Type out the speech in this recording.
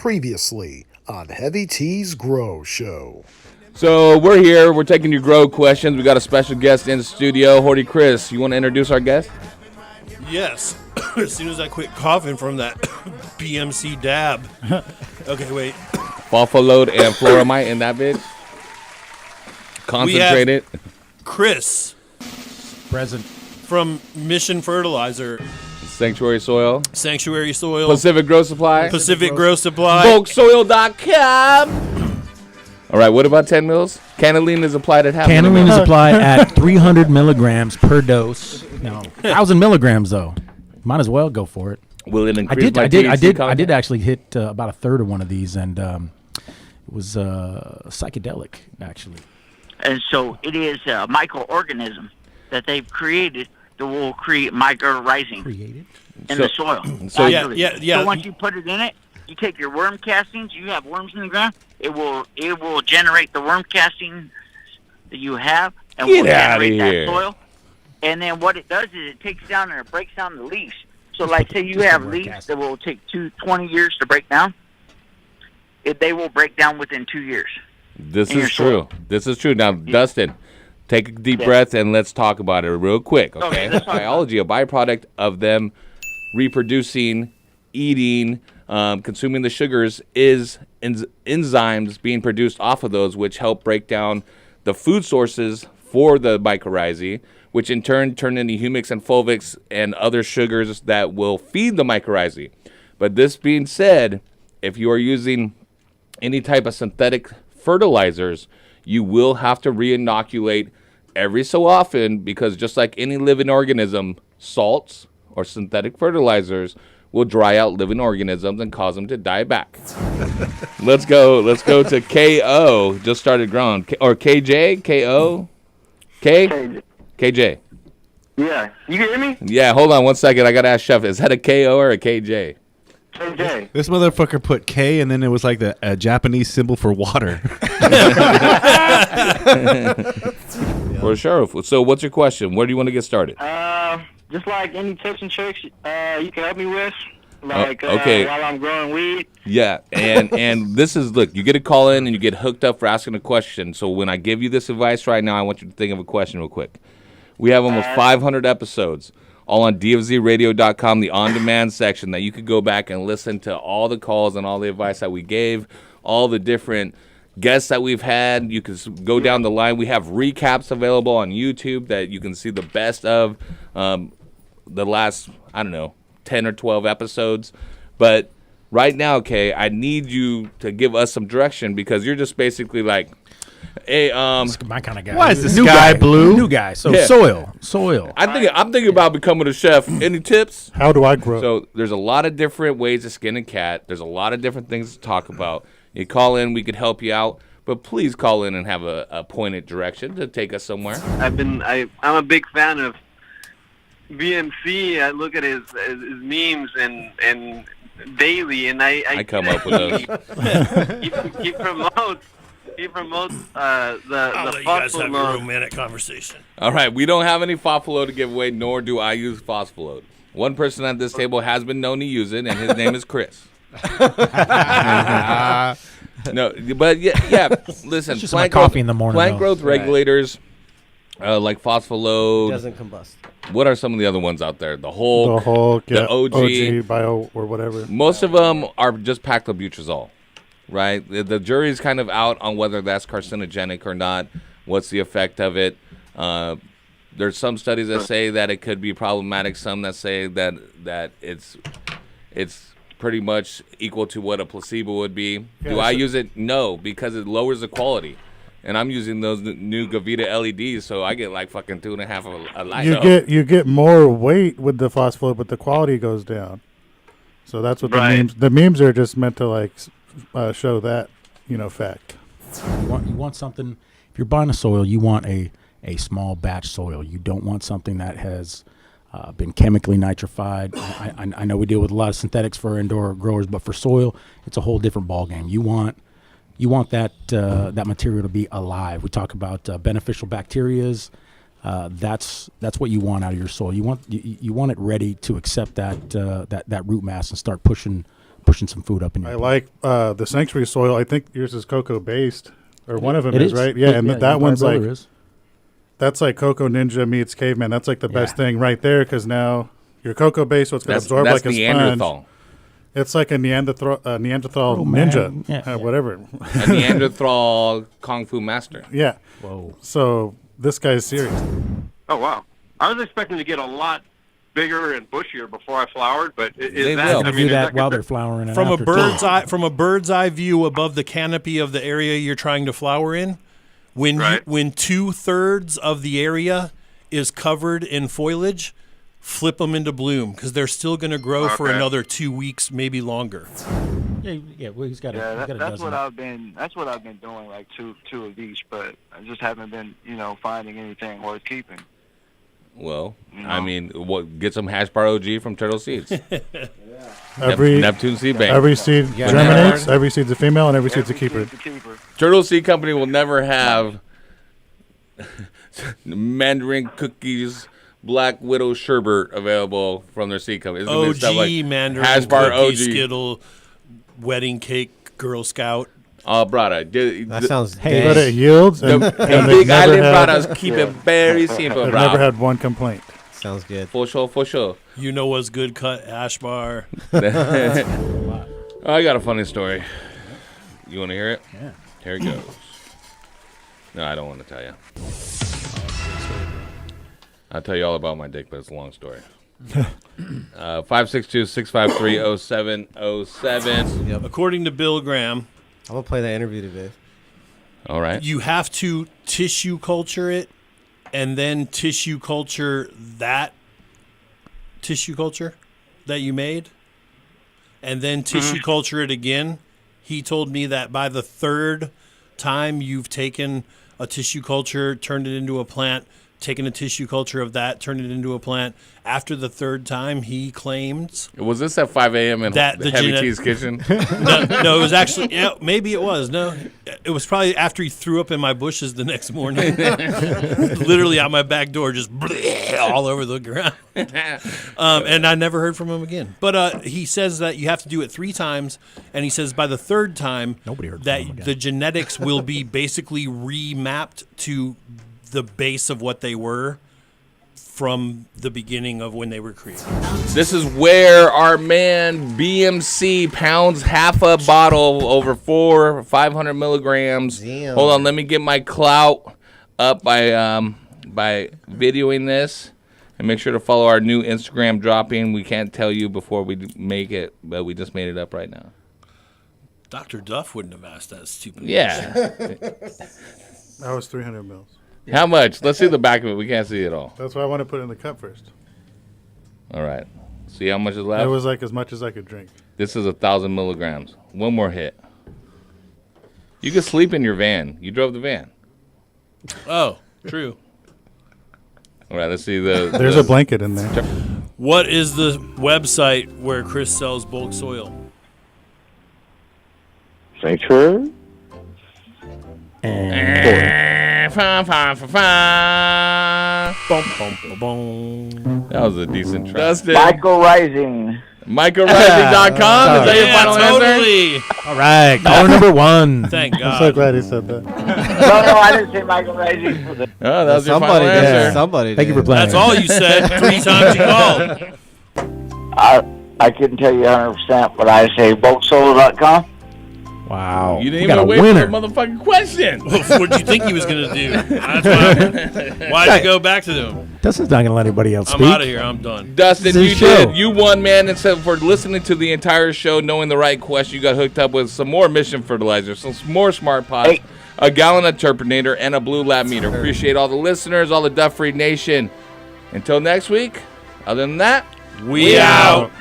Previously on Heavy T's Grow Show. So we're here. We're taking your grow questions. We got a special guest in the studio, Horty Chris. You want to introduce our guest? Yes. As soon as I quit coughing from that BMC dab. Okay, wait. Buffaloed and Floramite in that bitch. Concentrated. We have Chris. Present. From Mission Fertilizer. Sanctuary Soil. Sanctuary Soil. Pacific Grow Supply. Pacific Grow Supply. Bulksoil.com. All right, what about 10 mils? Cannelline is applied at half. Cannelline is applied at 300 milligrams per dose. No, 1,000 milligrams though. Might as well go for it. Will it increase I THC content? did actually hit about a third of one of these, and it was psychedelic actually. And so it is a microorganism that they've created that will create micro-rising in the soil. So yeah. So once you put it in it, you take your worm castings. You have worms in the ground. It will generate the worm casting that you have, and will generate that soil. And then what it does is it takes down and it breaks down the leaves. So like say you have leaves that will take 20 years to break down. They will break down within 2 years. This is true. This is true. Now, Dustin, take a deep breath and let's talk about it real quick, okay? Biology, a byproduct of them reproducing, eating, consuming the sugars is enzymes being produced off of those, which help break down the food sources for the mycorrhizae, which in turn turn into humics and fulvics and other sugars that will feed the mycorrhizae. But this being said, if you are using any type of synthetic fertilizers, you will have to re-inoculate every so often, because just like any living organism, salts or synthetic fertilizers will dry out living organisms and cause them to die back. Let's go to KO. Just started growing. Or KJ? KO? KJ. Yeah. You can hear me? Yeah, hold on one second. I got to ask Chef, is that a KO or a KJ? KJ. This motherfucker put K, and then it was like the Japanese symbol for water. For sure. So what's your question? Where do you want to get started? Just like any tips and tricks you can help me with, like okay. While I'm growing weed. Yeah, and this is, look, you get a call in and you get hooked up for asking a question. So when I give you this advice right now, I want you to think of a question real quick. We have almost 500 episodes, all on dfzradio.com, the on-demand section, that you could go back and listen to all the calls and all the advice that we gave, all the different guests that we've had. You can go down the line. We have recaps available on YouTube that you can see the best of the last, 10 or 12 episodes. But right now, Kay, I need you to give us some direction, because you're just basically like, hey, My kind of guy. Why is the New sky guy. blue? New guy. So Yeah. soil. I'm thinking about becoming a chef. Any tips? How do I grow? So there's a lot of different ways to skin a cat. There's a lot of different things to talk about. You call in, we could help you out. But please call in and have a pointed direction to take us somewhere. I'm a big fan of BMC. I look at his memes and daily, and I come up with those. he promotes the I'll let you guys have your phosphorus. romantic conversation. All right, we don't have any Fofolo to give away, nor do I use Phosphoload. One person at this table has been known to use it, and his name is Chris. No, but yeah. Listen, Just my coffee in the morning. plant though. growth regulators like Phosphoload. Doesn't combust. What are some of the other ones out there? The Hulk, yeah, the OG. Bio, or whatever. Most of them are just paclobutrazol, right? The jury's kind of out on whether that's carcinogenic or not. What's the effect of it? There's some studies that say that it could be problematic. Some that say that it's pretty much equal to what a placebo would be. Do I use it? No, because it lowers the quality. And I'm using those new Gavita LEDs, so I get like fucking 2.5 a light. You get more weight with the phosphate, but the quality goes down. So that's what the memes are just meant to like show that fact. You want something. If you're buying a soil, you want a small batch soil. You don't want something that has been chemically nitrified. I know we deal with a lot of synthetics for indoor growers, but for soil, it's a whole different ballgame. You want that that material to be alive. We talk about beneficial bacterias. That's what you want out of your soil. You want it ready to accept that root mass and start pushing pushing some food up in your I like the Sanctuary soil. I think yours is cocoa based, or one of them It is, right? Yeah, and that one's like is. that's like Cocoa Ninja meets Caveman. That's like the best thing right there because now you're cocoa based, so it's going to absorb that's like a Neanderthal. sponge. It's like a Neanderthal Oh, ninja, man. Yeah. whatever. A Neanderthal kung fu master. Yeah. Whoa. So this guy's serious. Oh wow! I was expecting to get a lot bigger and bushier before I flowered, but They is that? will. I They mean, do is that while they're considered- flowering. And From a after, bird's eye view above the canopy of the area you're trying to flower in, when Right. when 2/3 of the area is covered in foliage, flip them into bloom because they're still going to grow for Okay. another 2 weeks, maybe longer. Well, he's got Yeah, a that's dozen. what I've been. That's what I've been doing, like two of each. But I just haven't been, finding anything worth keeping. Well, No. I mean, get some hash bar OG from Turtle Seeds. Every Neptune Seed Bank. every seed Yeah. germinates. Every seed's a female, and every seed's a Every keeper. seed's a keeper. Turtle Seed Company will never have Mandarin cookies, Black Widow sherbet available from their seed company. It's gonna be OG stuff like Mandarin hash bar cookie, OG. Skittle, wedding cake, Girl Scout. Oh, brother. That sounds But dang. it yields, and, The and Big they've never Island had, brothers keep it very simple, they've bro. never had one complaint. Sounds good. For sure, for sure. You know what's good cut hash bar. I got a funny story. You want to hear it? Yeah. Here it goes. No, I don't want to tell you. I'll tell you all about my dick, but it's a long story. 562-653-0707. According to Bill Graham, I'm gonna play that interview today. All right. you have to tissue culture it and then tissue culture that tissue culture that you made and then tissue culture it again. He told me that by the third time you've taken a tissue culture, turned it into a plant, taken a tissue culture of that, turned it into a plant, after the third time he claims Was this at 5 a.m. in That the the Heavy genet- T's kitchen? no, it was actually, yeah, maybe it was. No, it was probably after he threw up in my bushes the next morning. Literally out my back door, just all over the ground. And I never heard from him again. But he says that you have to do it 3 times, and he says by the third time, Nobody heard from that him again. the genetics will be basically remapped to the base of what they were from the beginning of when they were created. This is where our man BMC pounds half a bottle over 400 or 500 milligrams. Damn. Hold on, let me get my clout up by videoing this. And make sure to follow our new Instagram dropping. We can't tell you before we make it, but we just made it up right now. Dr. Duff wouldn't have asked that stupid Yeah. That was 300 mils. How much? Let's see the back of it. We can't see it all. That's why I want to put it in the cup first. All right. See how much is It left? was like as much as I could drink. This is 1,000 milligrams. One more hit. You could sleep in your van. You drove the van. Oh, true. All right, let's see the. There's a blanket in there. What is the website where Chris sells bulk soil? Sanctuary? That was a decent try. Dustin. Michael Rising. MicroRising.com? Is that your final answer? totally. All right, caller number 1. Thank I'm so God. glad he said that. No, I didn't say Michael Rising. Oh, that was your Somebody final did. answer. Somebody Thank you for did. playing. That's all you said 3 times you called. I couldn't tell you 100%, but I say bulksolo.com. Wow. You didn't We got even a wait for winner. the motherfucking question. What did you think he was going to do? That's why'd you go back to them? Dustin's not going to let anybody else I'm speak. out of here. I'm done. Dustin, This is you his show. did. You won, man. Except for listening to the entire show, knowing the right question, you got hooked up with some more mission fertilizer, some more smart pots, Hey. a gallon of Turpinator, and a blue lab meter. Appreciate all the listeners, all the Duff Free Nation. Until next week, other than that, We out.